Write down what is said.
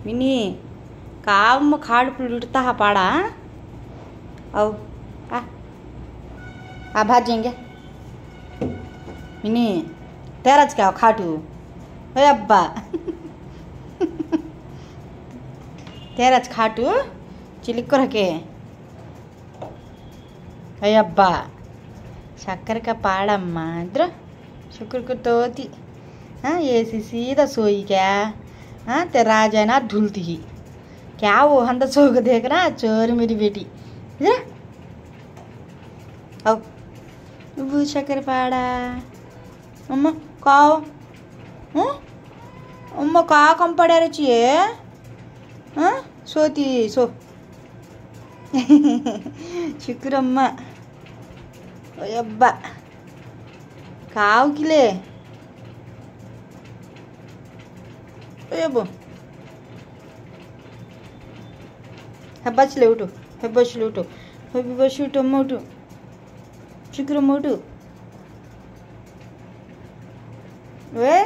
mini काम खाड़ लुटता है पाड़ा औ आ भाजेंगे मिनी तेराज क्या खाटू ओए अब्बा तेराज खाटू चिलिक्को रखे ओए अब्बा शक्कर का पाड़म्मा इधर शुक्र को तोती हाँ ये सीधा सोई क्या हाँ ते राजा ना ढूलती ही क्या वो हम तो सो को देख रहा चोर मेरी बेटी इधर आओ वो शक्कर पाड़ा अम्मा काओ अम्मा का कम पड़ा रही है हाँ सोती सो शुक्र अम्मा ओए अब्बा काव किले ओए अब्बो हेब्बाचले उठो हेब्बाचले उठो हेब्बाचले उठो अम्मा उठो शुक्र अम्मा उठो ओए